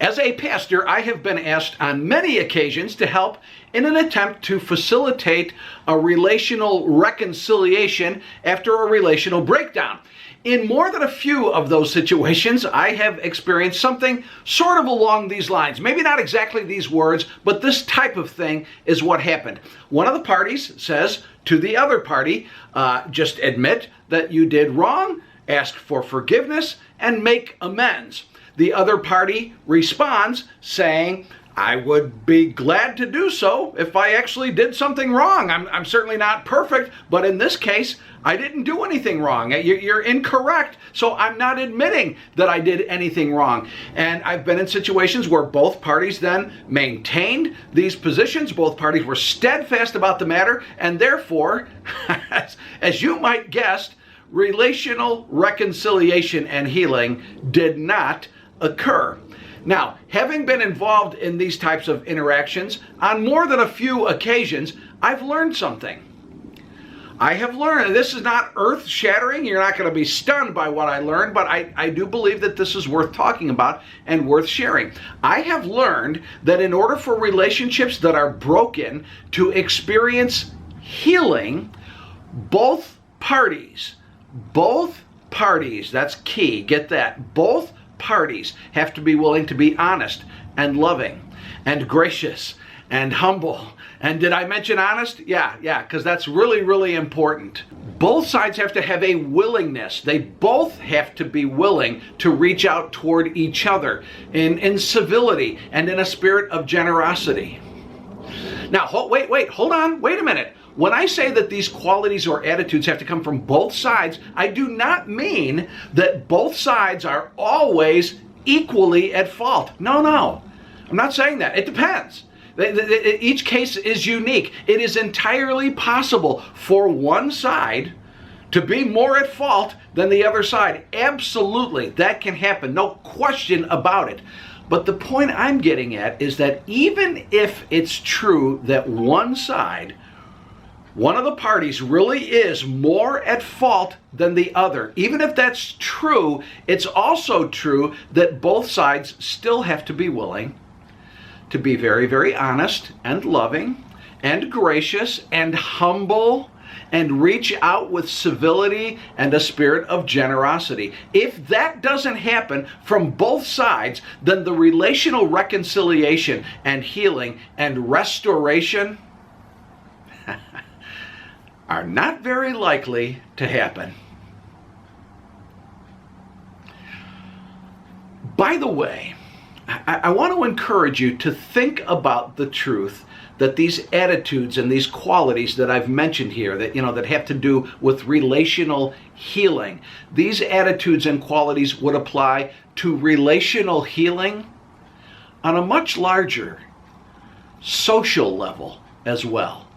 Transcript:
As a pastor, I have been asked on many occasions to help in an attempt to facilitate a relational reconciliation after a relational breakdown. In more than a few of those situations, I have experienced something sort of along these lines. Maybe not exactly these words, but this type of thing is what happened. One of the parties says to the other party, just admit that you did wrong, ask for forgiveness, and make amends. The other party responds saying, I would be glad to do so if I actually did something wrong. I'm certainly not perfect, but in this case, I didn't do anything wrong. You're incorrect, so I'm not admitting that I did anything wrong. And I've been in situations where both parties then maintained these positions. Both parties were steadfast about the matter, and therefore, as you might guess, relational reconciliation and healing did not occur. Now, having been involved in these types of interactions on more than a few occasions, I've learned something. I have learned, and this is not earth-shattering, you're not going to be stunned by what I learned, but I do believe that this is worth talking about and worth sharing. I have learned that in order for relationships that are broken to experience healing, both parties, that's key, get that, both parties have to be willing to be honest and loving and gracious and humble. And did I mention honest? Yeah, because that's really, really important. Both sides have to have a willingness. They both have to be willing to reach out toward each other in civility and in a spirit of generosity. Now, hold on, wait a minute. When I say that these qualities or attitudes have to come from both sides, I do not mean that both sides are always equally at fault. No. I'm not saying that. It depends. Each case is unique. It is entirely possible for one side to be more at fault than the other side. Absolutely, that can happen. No question about it. But the point I'm getting at is that even if it's true that one of the parties really is more at fault than the other, even if that's true, it's also true that both sides still have to be willing to be very, very honest and loving and gracious and humble and reach out with civility and a spirit of generosity. If that doesn't happen from both sides, then the relational reconciliation and healing and restoration are not very likely to happen. By the way, I want to encourage you to think about the truth that these attitudes and these qualities that I've mentioned here that have to do with relational healing, these attitudes and qualities would apply to relational healing on a much larger social level as well.